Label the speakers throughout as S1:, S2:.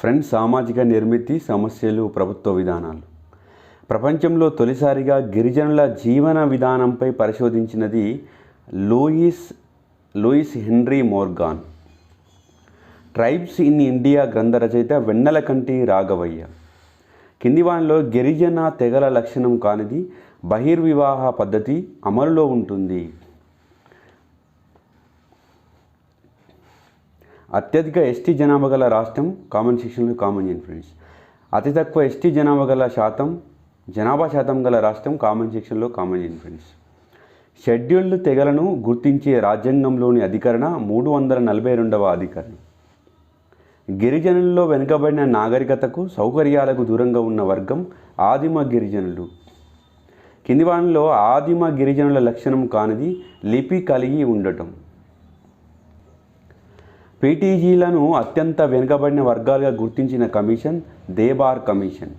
S1: Friends, సామాజిక నిర్మితి సమస్యలు, ప్రభుత్వ విధానాలు. ప్రపంచంలో తొలిసారిగా గిరిజనుల జీవన విధానంపై పరిశోధించినది Lewis Henry Morgan. Tribes in India గ్రంథ రచయిత వెన్నెలకంటి రాఘవయ్య. కింది వానిలో గిరిజన తెగల లక్షణం కానిది బహిర్వివాహ పద్ధతి అమలులో ఉంటుంది. అత్యధిక ఎస్టీ జనాభా గల రాష్ట్రం కామెంట్ సెక్షన్లో కామెంట్ చేయండి ఫ్రెండ్స్. అతి తక్కువ ఎస్టీ జనాభా శాతం గల రాష్ట్రం కామెంట్ సెక్షన్లో కామెంట్ చేయండి ఫ్రెండ్స్. షెడ్యూల్డ్ తెగలను గుర్తించే రాజ్యాంగంలోని అధికరణ 342వ అధికరణ. గిరిజనుల్లో వెనుకబడిన నాగరికతకు సౌకర్యాలకు దూరంగా ఉన్న వర్గం ఆదిమ గిరిజనులు. కింది వానిలో ఆదిమ గిరిజనుల లక్షణం కానిది లిపి కలిగి ఉండటం. పీటీజీలను అత్యంత వెనుకబడిన వర్గాలుగా గుర్తించిన కమిషన్ దేబార్ కమిషన్.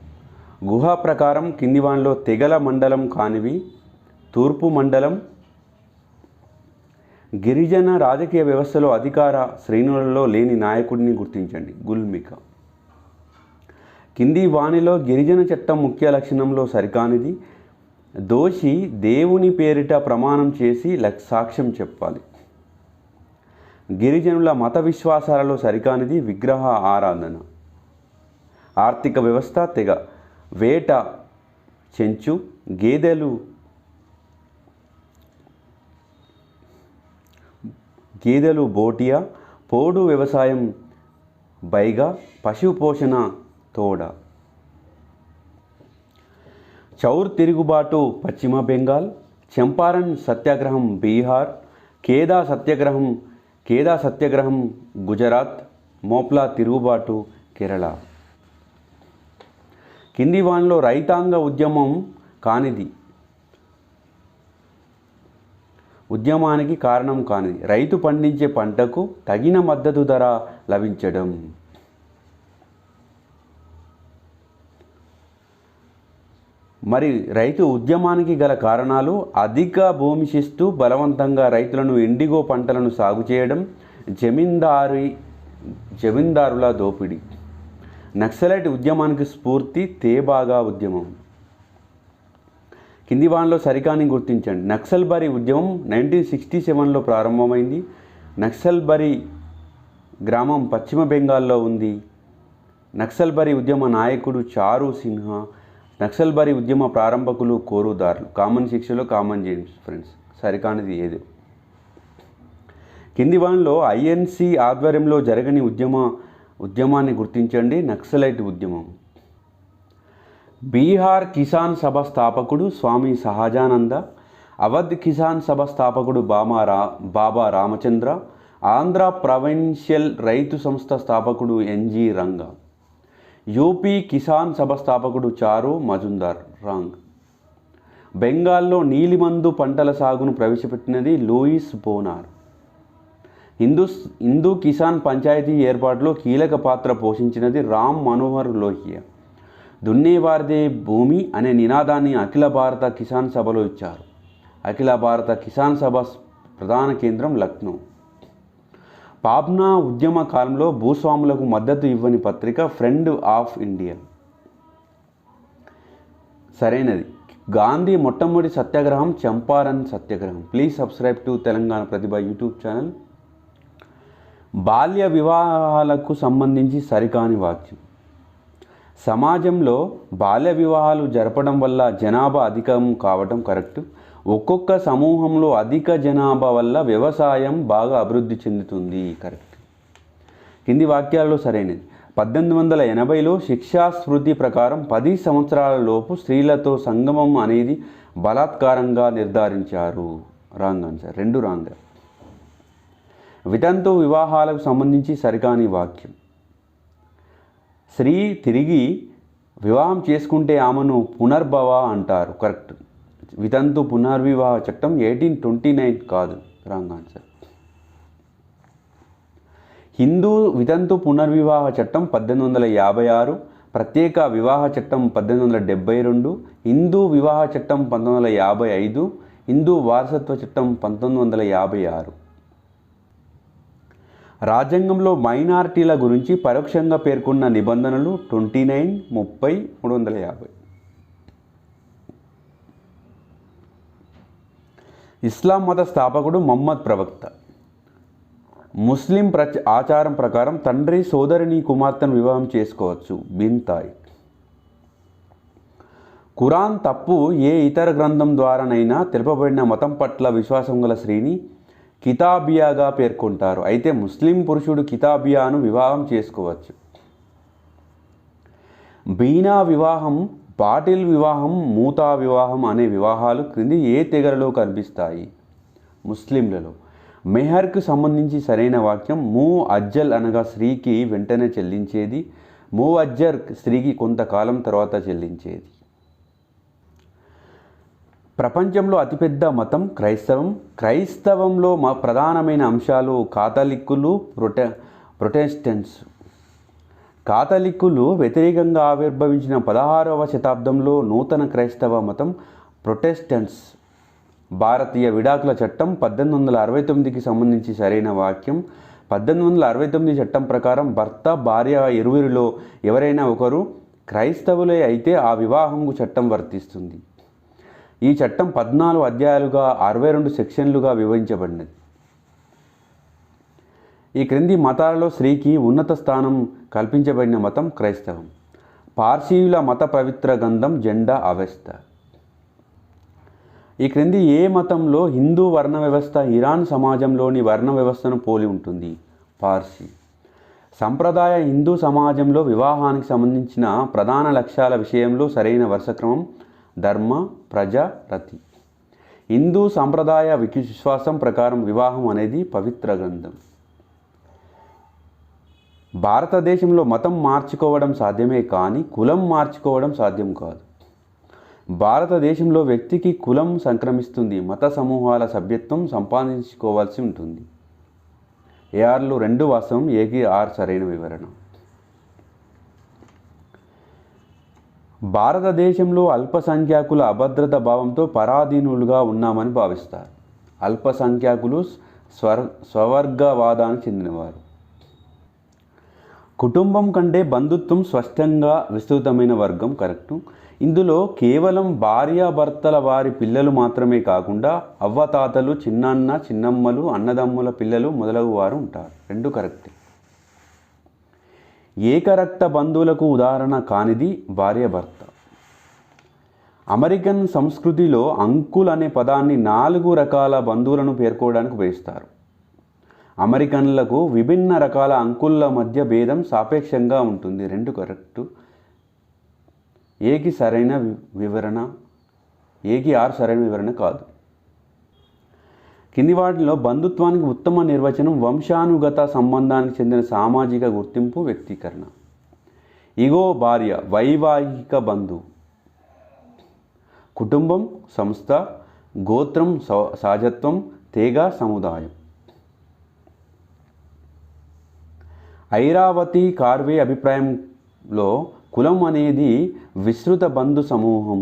S1: గుహ ప్రకారం కింది వానిలో తెగల మండలం కానివి తూర్పు మండలం. గిరిజన రాజకీయ వ్యవస్థలో అధికార శ్రేణులలో లేని నాయకుడిని గుర్తించండి గుల్మిక. కింది వానిలో గిరిజన చట్టం ముఖ్య లక్షణంలో సరికానిది దోషి దేవుని పేరిట ప్రమాణం చేసి సాక్ష్యం చెప్పాలి. గిరిజనుల మత విశ్వాసాలలో సరికానిది విగ్రహ ఆరాధన. ఆర్థిక వ్యవస్థ తెగ వేట చెంచు గేదెలు బోటియా పోడు వ్యవసాయం బైగా పశు పోషణ తోడ. చౌర్ తిరుగుబాటు పశ్చిమ బెంగాల్. చంపారన్ సత్యాగ్రహం బీహార్. కేదా సత్యాగ్రహం గుజరాత్. మోప్లా తిరుగుబాటు కేరళ. కింది వానిలో రైతాంగ ఉద్యమం కానిది ఉద్యమానికి కారణం కానిది రైతు పండించే పంటకు తగిన మద్దతు ధర లభించడం. మరి రైతు ఉద్యమానికి గల కారణాలు అధిక భూమి శిస్తు, బలవంతంగా రైతులను ఇండిగో పంటలను సాగు చేయడం, జమీందారుల దోపిడీ. నక్సలైట్ ఉద్యమానికి స్ఫూర్తి తేబాగా ఉద్యమం. కింది వానిలో సరికాని గుర్తించండి. నక్సల్బరీ ఉద్యమం 1967లో ప్రారంభమైంది. నక్సల్బరీ గ్రామం పశ్చిమ బెంగాల్లో ఉంది. నక్సల్బరీ ఉద్యమ నాయకుడు చారు సిన్హా. నక్సల్బరీ ఉద్యమ ప్రారంభకులు కోరుదారులు. కామన్ సెక్షన్లో కామన్ చేయండి ఫ్రెండ్స్, సరికానిది ఏదో. కింది వానిలో ఐఎన్సి ఆధ్వర్యంలో జరగని ఉద్యమాన్ని గుర్తించండి. నక్సలైట్ ఉద్యమం. బీహార్ కిసాన్ సభ స్థాపకుడు స్వామి సహజానంద. అవధ్ కిసాన్ సభ స్థాపకుడు బాబా రామచంద్ర. ఆంధ్ర ప్రొవిన్షియల్ రైతు సంస్థ స్థాపకుడు ఎన్జి రంగా. యూపీ కిసాన్ సభ స్థాపకుడు చారు మజుందార్ రాంగ్. బెంగాల్లో నీలిమందు పంటల సాగును ప్రవేశపెట్టినది లూయిస్ బోనార్. హిందూ కిసాన్ పంచాయతీ ఏర్పాటులో కీలక పాత్ర పోషించినది రామ్ మనోహర్ లోహియా. దున్నేవారిదే భూమి అనే నినాదాన్ని అఖిల భారత కిసాన్ సభలో ఇచ్చారు. అఖిల భారత కిసాన్ సభ ప్రధాన కేంద్రం లక్నో. పాబ్నా ఉద్యమ కాలంలో భూస్వాములకు మద్దతు ఇవ్వని పత్రిక ఫ్రెండ్ ఆఫ్ ఇండియా. సరైనది. గాంధీ మొట్టమొదటి సత్యాగ్రహం చంపారన్ సత్యాగ్రహం. Please subscribe to Telangana Pratibha YouTube channel. బాల్య వివాహాలకు సంబంధించి సరికాని వాక్యం. సమాజంలో బాల్య వివాహాలు జరపడం వల్ల జనాభా అధికం కావడం కరెక్ట్. ఒక్కొక్క సమూహంలో అధిక జనాభా వల్ల వ్యవసాయం బాగా అభివృద్ధి చెందుతుంది కరెక్ట్. కింది వాక్యాల్లో సరైనది. 1880లో శిక్షా స్మృతి ప్రకారం 10 సంవత్సరాల లోపు స్త్రీలతో సంగమం అనేది బలాత్కారంగా నిర్ధారించారు. Wrong answer. 2 రాంగ్. వితంతు వివాహాలకు సంబంధించి సరికాని వాక్యం. స్త్రీ తిరిగి వివాహం చేసుకుంటే ఆమెను పునర్భవ అంటారు కరెక్ట్. వితంతు పునర్వివాహ చట్టం 1829 కాదు. Wrong answer. హిందూ వితంతు పునర్వివాహ చట్టం 1856. ప్రత్యేక వివాహ చట్టం 1872. హిందూ వివాహ చట్టం 1955. హిందూ వారసత్వ చట్టం 1956. రాజ్యాంగంలో మైనారిటీల గురించి పరోక్షంగా పేర్కొన్న నిబంధనలు 29, 30, 350. ఇస్లాం మత స్థాపకుడు మహమ్మద్ ప్రవక్త. ముస్లిం ఆచారం ప్రకారం తండ్రి సోదరిని కుమార్తెను వివాహం చేసుకోవచ్చు. బిన్తాయ్. ఖురాన్ తప్పు ఏ ఇతర గ్రంథం ద్వారానైనా తెలుపబడిన మతం పట్ల విశ్వాసం గల స్త్రీని కితాబియాగా పేర్కొంటారు. అయితే ముస్లిం పురుషుడు కితాబియాను వివాహం చేసుకోవచ్చు. బీనా వివాహం, బాటిల్ వివాహం, మూతా వివాహం అనే వివాహాలు క్రింది ఏ తెగలలో కనిపిస్తాయి? ముస్లింలలో. మెహర్కు సంబంధించి సరైన వాక్యం ము అజ్జల్ అనగా స్త్రీకి వెంటనే చెల్లించేది, ము అజ్జర్ స్త్రీకి కొంతకాలం తర్వాత చెల్లించేది. ప్రపంచంలో అతిపెద్ద మతం క్రైస్తవం. క్రైస్తవంలో ప్రధానమైన అంశాలు కాథలిక్కులు, ప్రొటెస్టెంట్స్. కాథలిక్కులు వ్యతిరేకంగా ఆవిర్భవించిన 16వ శతాబ్దంలో నూతన క్రైస్తవ మతం ప్రొటెస్టెంట్స్. భారతీయ విడాకుల చట్టం 1869కి సంబంధించి సరైన వాక్యం 1869 చట్టం ప్రకారం భర్త భార్య ఇరువురిలో ఎవరైనా ఒకరు క్రైస్తవులే అయితే ఆ వివాహంకు చట్టం వర్తిస్తుంది. ఈ చట్టం 14 అధ్యాయాలుగా 62 సెక్షన్లుగా విభజించబడినది. ఈ క్రింది మతాలలో స్త్రీకి ఉన్నత స్థానం కల్పించబడిన మతం క్రైస్తవం. పార్సీయుల మత పవిత్ర గ్రంథం జెండా అవెస్త. ఈ క్రింది ఏ మతంలో హిందూ వర్ణ వ్యవస్థ ఇరాన్ సమాజంలోని వర్ణ వ్యవస్థను పోలి ఉంటుంది? పార్సీ. సంప్రదాయ హిందూ సమాజంలో వివాహానికి సంబంధించిన ప్రధాన లక్ష్యాల విషయంలో సరైన వరుసక్రమం ధర్మ, ప్రజ, రతి. హిందూ సంప్రదాయ విశ్వాసం ప్రకారం వివాహం అనేది పవిత్ర గ్రంథం. భారతదేశంలో మతం మార్చుకోవడం సాధ్యమే కానీ కులం మార్చుకోవడం సాధ్యం కాదు. భారతదేశంలో వ్యక్తికి కులం సంక్రమిస్తుంది, మత సమూహాల సభ్యత్వం సంపాదించుకోవాల్సి ఉంటుంది. ఏఆర్లు 2 వాస్తవం, ఏకి ఆర్ సరైన వివరణ. భారతదేశంలో అల్పసంఖ్యాకుల అభద్రత భావంతో పరాధీనులుగా ఉన్నామని భావిస్తారు. అల్పసంఖ్యాకులు స్వవర్గవాదానికి చెందినవారు. కుటుంబం కంటే బంధుత్వం స్పష్టంగా విస్తృతమైన వర్గం కరెక్టు. ఇందులో కేవలం భార్యాభర్తల వారి పిల్లలు మాత్రమే కాకుండా అవ్వతాతలు, చిన్నాన్న, చిన్నమ్మలు, అన్నదమ్ముల పిల్లలు మొదలగు వారు ఉంటారు. 2 కరెక్టే. ఏకరక్త బంధువులకు ఉదాహరణ కానిది భార్యాభర్త. అమెరికన్ సంస్కృతిలో అంకుల్ అనే పదాన్ని 4 రకాల బంధువులను పేర్కోవడానికి ఉపయోగిస్తారు. అమెరికన్లకు విభిన్న రకాల అంకుల్ల మధ్య భేదం సాపేక్షంగా ఉంటుంది. 2 కరెక్టు. ఏకి సరైన వివరణ, ఏకి ఆర్ సరైన వివరణ కాదు. కింది వాటిలో బంధుత్వానికి ఉత్తమ నిర్వచనం వంశానుగత సంబంధానికి చెందిన సామాజిక గుర్తింపు వ్యక్తీకరణ. ఇగో భార్య వైవాహిక బంధువు, కుటుంబం సంస్థ, గోత్రం సహజత్వం, తెగ సముదాయం. ఐరావతి కార్వే అభిప్రాయంలో కులం అనేది విస్తృత బంధు సమూహం.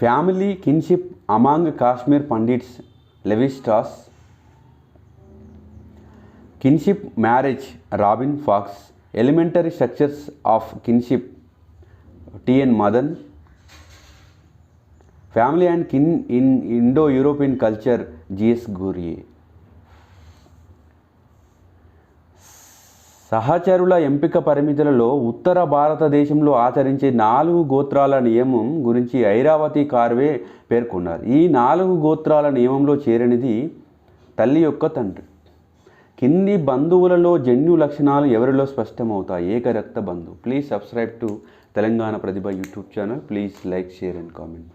S1: Family kinship among Kashmir Pandits Levi Strauss. Kinship marriage Robin Fox. Elementary structures of kinship T N Madan. Family and kin in Indo European culture G S Ghurye. సహచరుల ఎంపిక పరిమితులలో ఉత్తర భారతదేశంలో ఆచరించే 4 గోత్రాల నియమం గురించి ఐరావతి కార్వే పేర్కొన్నారు. ఈ 4 గోత్రాల నియమంలో చేరనిది తల్లి యొక్క తండ్రి. కింది బంధువులలో జన్యు లక్షణాలు ఎవరిలో స్పష్టమవుతాయి? ఏకరక్త బంధువు. Please subscribe to Telangana Pratibha YouTube channel. Please like, share and comment.